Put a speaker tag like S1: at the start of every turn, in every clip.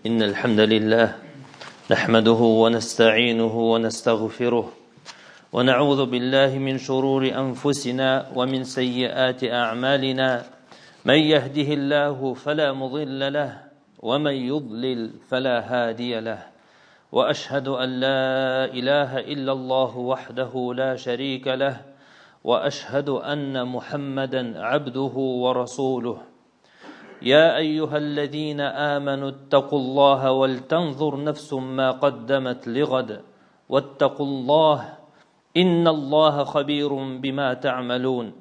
S1: إن الحمد لله نحمده ونستعينه ونستغفره ونعوذ بالله من شرور أنفسنا ومن سيئات أعمالنا من يهده الله فلا مضل له ومن يضلل فلا هادي له وأشهد أن لا إله إلا الله وحده لا شريك له وأشهد أن محمدا عبده ورسوله يا أيها الذين آمنوا اتقوا الله ولتنظر نفس ما قدمت لغد واتقوا الله إن الله خبير بما تعملون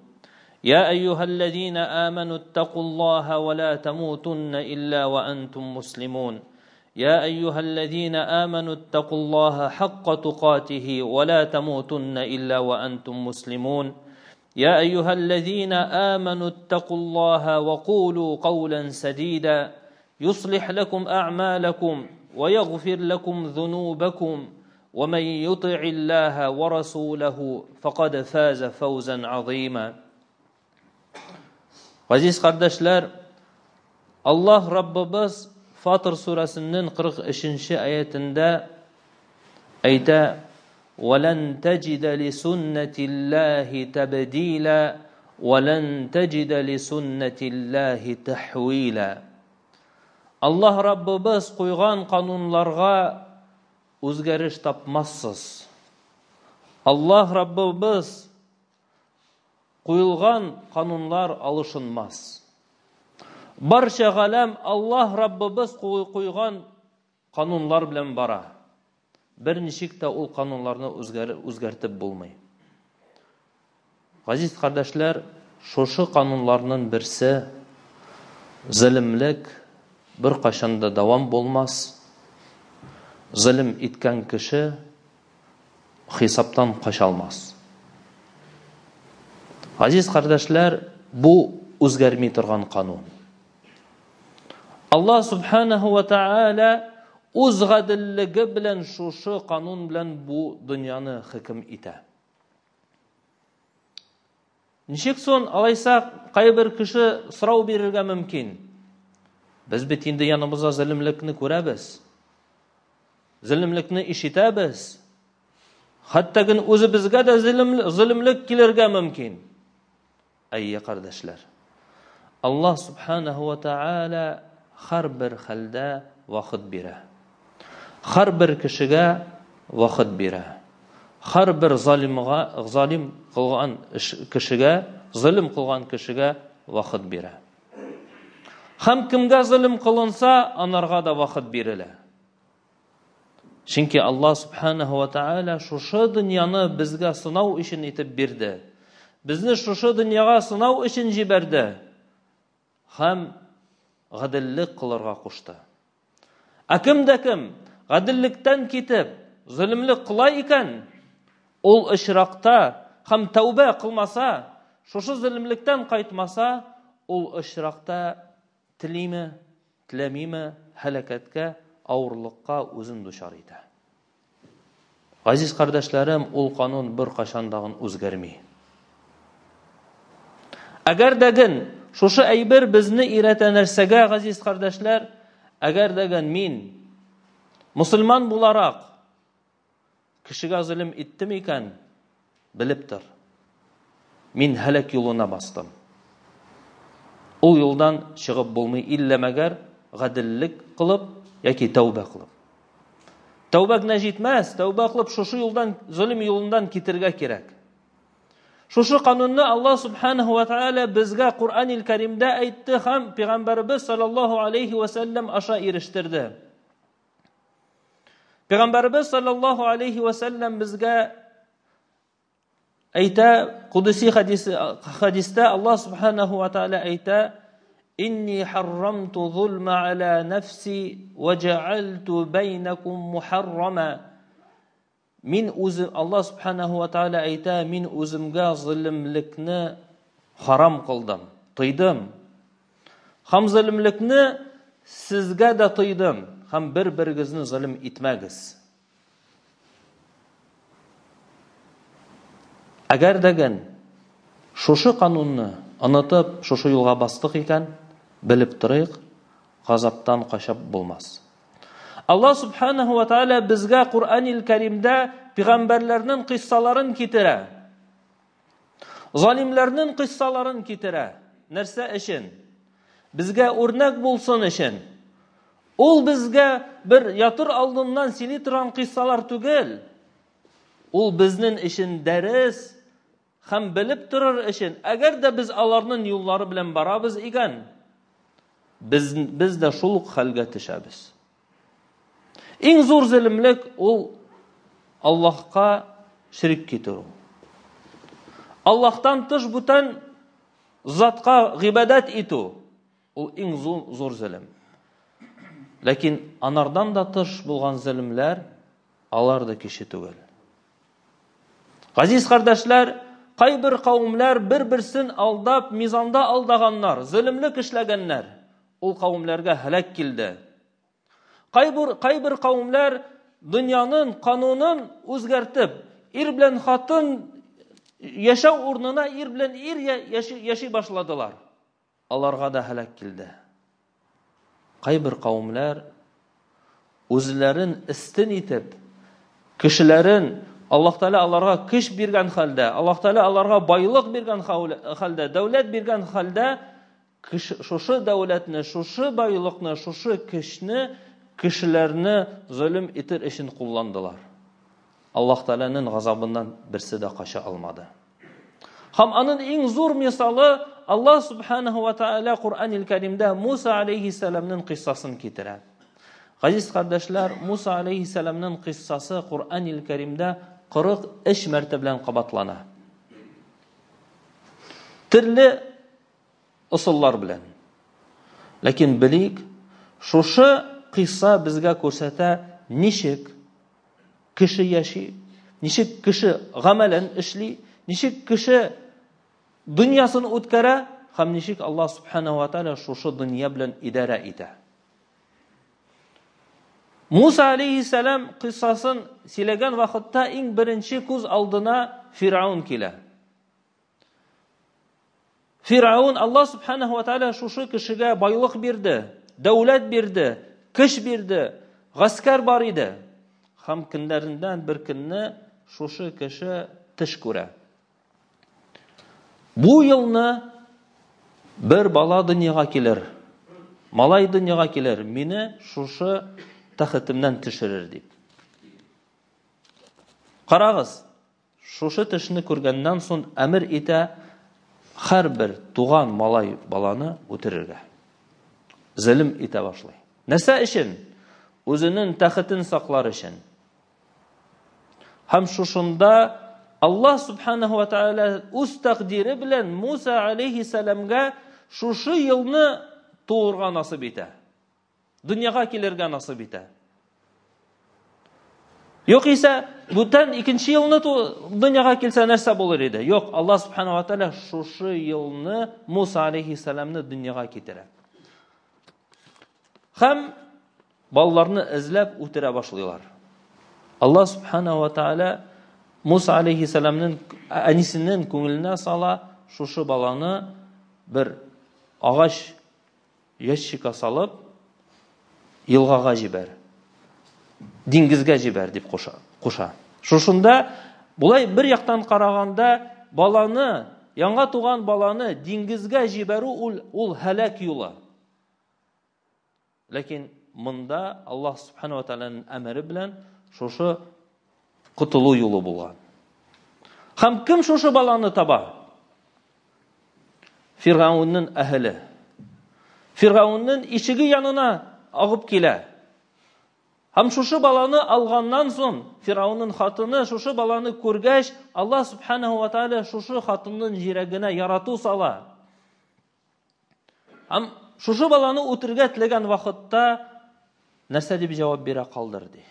S1: يا أيها الذين آمنوا اتقوا الله ولا تموتن إلا وأنتم مسلمون يا أيها الذين آمنوا اتقوا الله حق تقاته ولا تموتن إلا وأنتم مسلمون يا أيها الذين آمنوا اتقوا الله وقولوا قولا سديدا يصلح لكم أعمالكم ويغفر لكم ذنوبكم ومن يطع الله ورسوله فقد فاز فوزا عظيما. Aziz kardeşler, Allah Rabbimiz Fatır suresinin 43. ayetinde ayette وَلَنْ تَجِدَ لِسُنَّةِ اللّٰهِ تَبْد۪يلًا وَلَنْ تَجِدَ لِسُنَّةِ اللّٰهِ تَحْو۪يلًا. Allah Rabbimiz koygan kanunlarga özgeriş tapmazsız. Allah Rabbimiz koyulgan kanunlar alışınmaz. Barşa galem Allah Rabbimiz koygan kanunlar bilen bara. Bir nişik de ol kanunlarını özgertip bulmay. Aziz kardeşler, şoşu kanunlarının birisi zulümlük bir kaşanda devam bulmaz. Zulüm itken kişi hesaptan kaçalmaz. Aziz kardeşler, bu özgermey turgan kanun. Allah subhanahu ve taala o'z gadilligi bilan şu kanun bilan bu dünyani hukm ete. Nishik son alaysa qayber kishi so'rov berilgan mumkin. Biz bit endi yanimizda zulmlikni ko'ramiz. Zulmlikni eshitamiz. Hattagin o'zi bizga da zulmlik kelerga mumkin. Ey kardeşler, Allah subhanahu ve taala har bir xilda vaqt beradi. Har bir kishiga vaqt beradi. Har bir zolim qilgan kishiga, zulm qilgan kishiga vaqt beradi. Ham kimga zulm qilinsa, onlarga da vaqt beriladi. Chunki Allah subhanahu ve taala şu dunyoni bizga sinov uchun etib berdi. Bizni şu dunyoga sinov uchun jiberdi. Ham gadillik qilarga qo'shdi. Akimda kim gadillikdan ketib zulmlik qilay ekan, ol ishraqda ham tavba qilmasa, şu zulmlikdan qaytmasa, ol ishraqda tilimi, tilamimi halakatga, avurliqqa o'zin dushar edi. Aziz kardeşlerim, ol qonun bir qachondag'in o'zgarmay. Agar degin şu aybir bizni irata narsaga, aziz kardeşler, agar degin men Müslüman bularak kishiga zulm etdim ekan, bilib tur. Men halak yo'luna bastım. O yo'ldan chiqib bo'lmay illamagar gadillik qilib yoki tavba qilib. Tavba najitmas, tavba qilib şu yo'ldan, zulm yo'lidan ketirga kerak. Şu kanunni Allah subhanahu ve taala bizga Qur'onil Karimda aytdi, ham Peygamberimiz sallallohu alayhi ve sellem aşa erishtirdi. Peygamberimiz sallallohu alayhi ve sellem bizga ayta, Qudusi hadisda Allah subhanahu ve taala ayta, inni harramtu zulma ala nafsi ve ja'altu baynakum muharrama. Min o'zim, Allah subhanahu ve taala ayta, min o'zimga zulmlikni haram qildim, tiydim. Ham zulmlikni sizga da tiydim. Ham bir-biringizni zulm etmagiz. Agar degan şu kanunni unutib şu yo'lga basdiq ekan, bilib turayıq, g'azabdan qochib bo'lmas. Allah subhanahu wa ta'ala bizga Qur'anil Karimda peygamberlerinin kıssalarını kitire. Zalimlerinin kıssalarını kitire. Nerse için? Bizga örnek bulsun için. Ol bizga bir yatır aldığından sili turan kıssalar tügel. Ol biznin için ders, hem bilip durur için. Eğer de biz alarının yolları bilen barabız iken, biz de şuluk halga tişabiz. En zor zulümlük ol Allah'a şirk kitiru. Allah'tan tış butan zatka gibadet itu. O en zor zulüm. Lakin anardan da tış bulgan zulümler alar da kişi tügel. Aziz kardeşler, kaybir kavimler bir-birsin aldap, mizanda aldağanlar, zulümlük işlegenler, o kavimlerge helak kildi. Kaybir kavimler dünyanın kanunun özgertip, ir bilen hatın yaşa urnuna ir bilen ir yaşı başladılar. Alarga da helak kildi. Kaybir kavimler özlerin istin itip, kişilerin Allah Teala alarga kış birgen halde, Allah Teala alarga baylık birgen halde, devlet birgen halde, şuşu devletini, şuşu baylıkını, şuşu kışını, kişilerini zulüm itir için kullandılar. Allah Teala'nın gazabından birisi de kaça almadı. Ham anın en zor misalı Allah Subhanahu wa Ta'ala Kur'an-ı Kerim'de Musa aleyhisselam'ın kıssasını getirir. Aziz kardeşler, Musa aleyhisselam'ın kıssası Kur'an-ı Kerim'de 43 mertebelen kabatlana. Türlü usullar bilen. Lakin bilik, şuşu kıssa bizge ko'rsata nişik kişi yaşı, nişik kişi gamelen işli, nişik kişi dünyasını o'tkara, ham nişik Allah subhanahu wa ta'ala şuşu dünya bilen idara ete. Musa aleyhisselam kıssasın silegen vakitte en birinci kuz aldına Firavun kile. Firavun Allah subhanahu wa ta'ala şuşu kişiye baylık birdi, devlet birdi, kış birdi, gasker bar idi. Ham günlerinden bir günni şuşu kişi tiş kure. Bu yılını bir bala dünyaya gelir. Malay dünyaya gelir. Meni şuşu taxtimden tişirir deyip. Qarağız. Şuşu tişini көргәннән soň emir ite her bir tuğan malay balanı ötürürge. Zulüm ite başlay. Nese için? Özünün taxtini saklar için. Hem şuşunda Allah subhanahu wa ta'ala öz takdiri bilen Musa aleyhisselamga şuşu yılını doğurga nasip ite. Dünyaya kelirge nasip ite. Yok ise butan ikinci yılını dünyaya kelsa nerse bulur idi. Yok, Allah subhanahu wa ta'ala şuşu yılını Musa aleyhisselamını dünyaya getire. Hem ballarını izlep ötüre başlıyorlar. Allah subhanahu wa ta'ala Musa aleyhisselamın anisinin köngülüne sala şuşu balanı bir ağaç yaşıka salıp yılgaga jiber. Dingizge jiber deyip koşa. Şuşunda bulay bir yaktan karaganda balanı, yanga tuğan balanı dingizge jiberu ul helak yolu. Lakin mında Allah subhanahu wa ta'ala'nın emri bilen şuşu kutulu yolu bulgan. Hem kim şuşu balanı taba? Firavun'un ehli. Firavun'un işigi yanına ağıp kile. Hem şuşu balanı algandan son Firavun'un hatını şuşu balanı көргәч Allah subhanahu wa ta'ala şuşu hatının jiregine yaratı sala. Hem şuşu balanı ötürge tilegen vakitte нәрсе дип җавап бирә калдырды.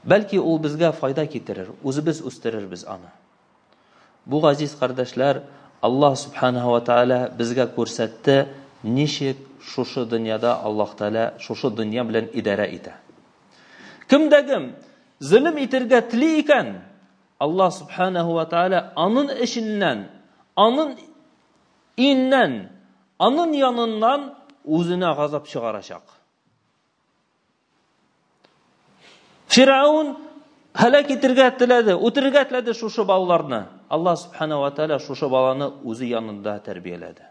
S1: Belki ул безгә файда китерер, үзебез үстерербез аны. Бу газиз кардәшләр, Allah subhanahu wa ta'ala безгә күрсәтте, ничек шушы дөньяда Аллаһ Таала шушы дөнья белән идара итә. Кемдәгем zulm итәргә тели икән, Allah subhanahu wa ta'ala аның эшеннән, аның иннән, аның яныннан үзенә газап чыгарачак. Фираун һәлак итәргә теләде, үтерергә теләде шушы балаларны. Аллаһ субхана ва тааля шушы баланы үзе янында тәрбияләде.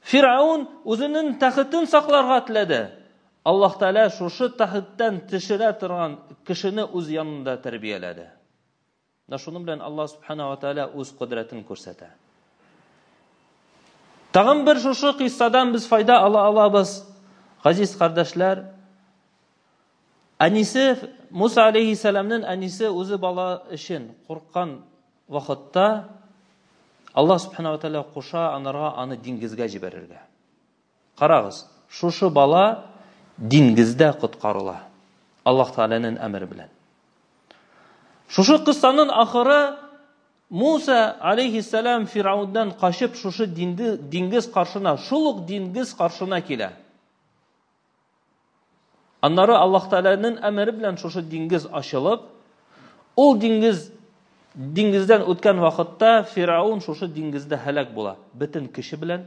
S1: Фираун үзенең тахтын сакларга теләде. Аллаһ Тааля шушы тахттан төшерә торган кешене үз янында тәрбияләде. Шуның белән Аллаһ субхана ва тааля үз кудрәтен күрсәтә. Тагын бер шушы кыйссадан без файда ала алабыз. Газиз кардәшләр, әнисе Муса алейхиссаламның әнисе үзе бала өчен курккан вакытта Аллаһ субхана ва тааля куша аны диңгезгә җибәрергә. Карагыз, шушы бала диңгездә коткарыла. Аллаһ Тааляның әмере белән. Шушы кыссаның ахыры Муса алейхиссалам Фираундан качып шушы диңгез каршына, шул диңгез каршына килә. Аннары Аллаһ Тааляның әмере белән шушы диңгез ачылып, ул диңгездән үткән вакытта Фираун шушы диңгездә һәлак була. Бөтен кеше белән,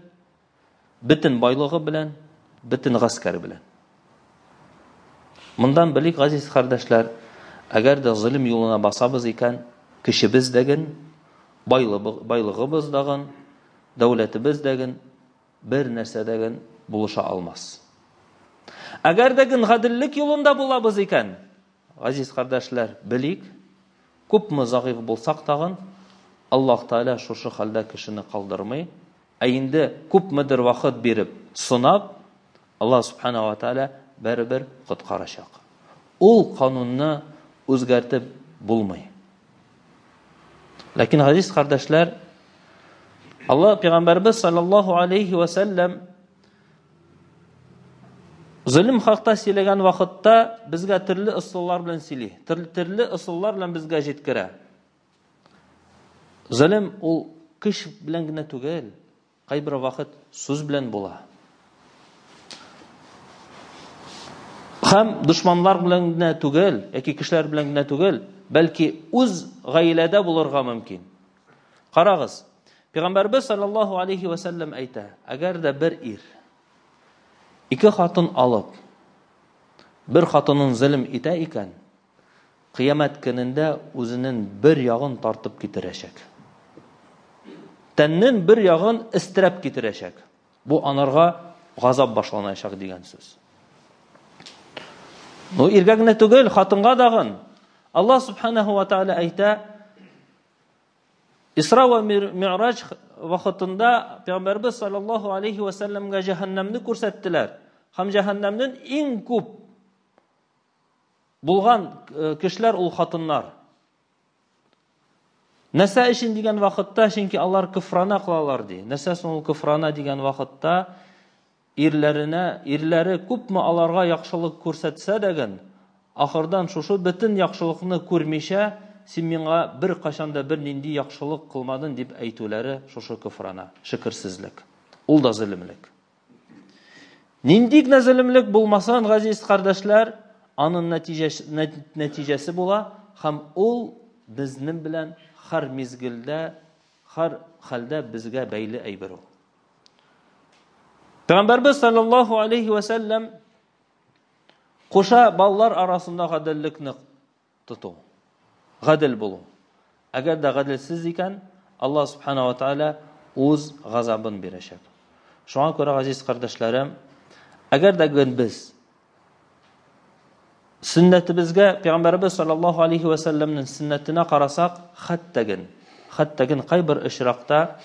S1: бөтен байлыгы белән, бөтен гаскәре белән. Мондан белик, газиз кардәшләр, әгәр дә zulm юлына басабыз икән, кешебез дәген, байлыгыбыз дагын, дәүләтебез дәген бер нәрсә дәген булыша алмас. Әгәр дәген гаделлек юлында булабыз икән, газиз кардәшләр, белик, күпме загыйф булсак тагын, Аллаһ Тааля шушы хәлдә кешене калдырмый, инде күпмедер вакыт биреп, сынап, Аллаһ субхана ва тааля бәрбер коткарачак. Ул канунны үзгәртеп булмый. Ләкин газиз кардәшләр, Аллаһ пәйгамбәрбез саллаллаһу алейхи ва саллям zulm хакта сөйләгән вакытта безгә төрле ысуллар белән сөйли. Төрле ысуллар белән безгә җиткерә. Zulm ул көч белән генә түгел, кайбер вакыт сүз белән була. Һәм душманлар белән генә түгел, яки кешеләр белән генә түгел, бәлки үз гаиләдә булырга мөмкин. Карагыз, Пәйгамбәрбез саллаллаһу алейхи ва саллям әйтә: әгәр дә бер ир ике хатын алып, бер хатынын zulm итә икән, кыямәт көнендә үзенең бер ягын тартып китерәчәк. Тәннең бер ягын истерәп китерәчәк. Бу анарга газап башланачак дигән сүз. Иргә генә түгел, хатынга дагын. Аллаһ субханаһу ва тааля әйтә: Исра ва Ми'раҗ вакытында Пәйгамбәрбез саллаллаһу алейхи ва саллямга җәһәннәмне күрсәттеләр. Һәм җәһәннәмнең иң күп булган кешеләр ул хатыннар. Нәрсә өчен дигән вакытта, чөнки алар кыфрана кылалар ди. Нәрсә соң ул кыфрана дигән вакытта ирләре күпме аларга яхшылык күрсәтсә дәген, ахырдан шушы бөтен яхшылыкны күрмичә, син миңа бер кашанда бер нинди яхшылык кылмадың дип әйтүләре шушы кыфрана, шөкерсезлек. Ул да zulmлек. Нинди генә zulmлек булмасан, газиз кардәшләр, аның нәтиҗәсе була, һәм ул безнең белән һәр мизгелдә, һәр хәлдә безгә бәйле әйбер ул. Пәйгамбәрбез саллаллаһу алейхи ва саллям куша балалар арасында гаделлекне тоту, гадел булу. Әгәр дә гаделсез икән, Аллаһ субхана ва тааля үз газабын бирәчәк. Шуңа күрә, газиз кардәшләрем, әгәр дә без сүннәтебезгә, Пәйгамбәрбез саллаллаһу алейхи ва саллямның сүннәтенә карасак, хәттәген кайбер ишракта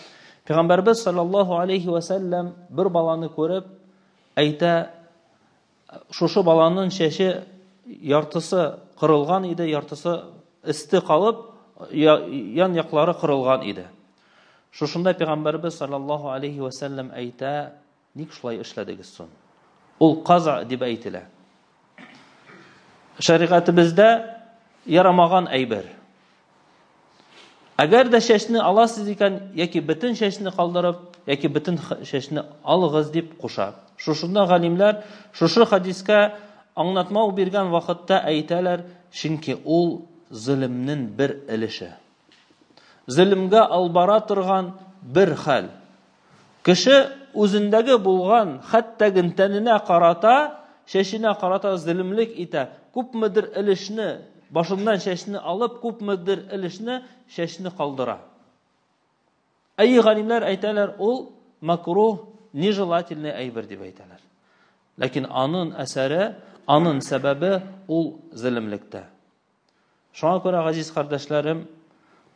S1: Пәйгамбәрбез саллаллаһу алейхи ва саллям бер баланы күреп әйтә: шушы баланың шәше яртысы кырылган иде, яртысы исте калып, ян яклары кырылган иде. Шушында Пәйгамбәрбез саллаллаһу алейхи ва саллям әйтә: ник шулай эшләдегез соң? Ул каза дип әйтелә. Шәригатыбызда ярамаган әйбер. Әгәр дә шәшне аласыз икән, яки бөтен шәшне калдырып, яки бөтен шәшне алыгыз дип куша. Шушында галимләр шушы хадискә аңлатмау биргән вакытта әйтәләр, чөнки ул zulmның бер элеше. Zulmгә албара торган бер хәл. Кеше үзендәге булган хәттәген тәненә карата, шәшенә карата zulmlik итә, күпмедер өлешне, башыннан шәшне алып, күпмедер өлешне шәшне калдыра. Әй галимләр әйтәләр, ул макрух, нежелательный әйбер дип әйтәләр. Ләкин аның әсәре, аның сәбәбе ул zulmлектә. Шуңа күрә, газиз кардәшләрем,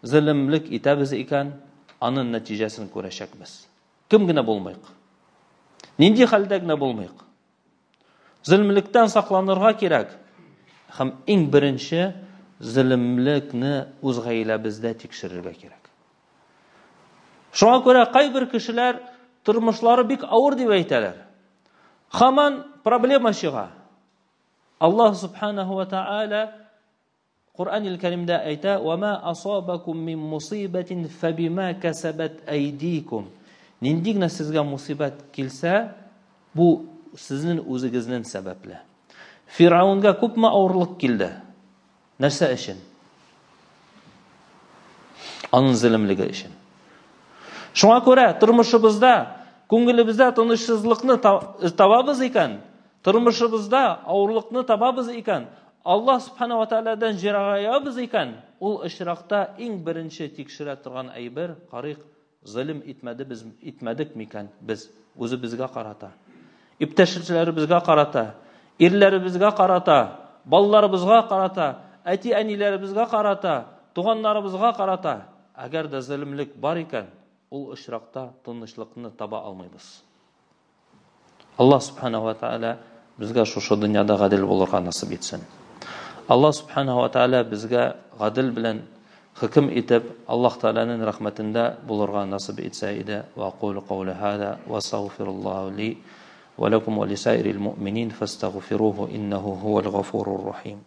S1: zulmlik итәбез икән, аның нәтиҗәсен күрәчәкбез. Кем генә булмыйк. Нинди хәлдә генә булмыйк. Zulmлектән сакланырга кирәк. Һәм иң беренче zulmлекне үз гаиләбездә тикшерергә кирәк. Шуңа күрә кайбер кешеләр тормышлары бик авыр дип әйтәләр. Һаман проблема чыга. Аллаһ субханаһу ва тааля Qur'an-ül Kerim'de ayta وَمَا أَصَابَكُمْ مِنْ مُصِيبَةٍ فَبِمَا كَسَبَتْ أَيْدِيكُمْ. Нендигне sizga musibat kelsa, bu sizning o'zingizning sababli. Firavunga ko'pmi avırlık keldi? Нәрсә өчен? Аның zulmligi өчен. Шуңа күрә тормышыбызда, күңелебездә тынычсызлыкны табабыз икән, тормышыбызда авырлыкны табабыз икән, Аллаһ субхана ва тааладан җирагаябыз икән, ул очракта иң беренче тикшерә торган әйбер, карык, zulm итмәдек микән без үзебезгә карата. Иптәшләребезгә карата, ирләребезгә карата, балаларыбызга карата, әти-әниләребезгә карата, туганнарыбызга карата. Әгәр дә zulmлек бар икән, ул очракта тынычлыкны таба алмыйбыз. Аллаһ субхана ва таала безгә шушы дөньяда гадел булырга насыйп итсен. Аллаһ субханаһу ва тааля безгә гадел белән хөкем итеп, Аллаһ Тааланың рәхмәтендә булырга насыйп итсә иде. Ва aqulu qawli hada wa astaghfirullah li wa lakum wa lisa'iril mu'minin fastaghfiruhu innahu huwal ghafurur rahim.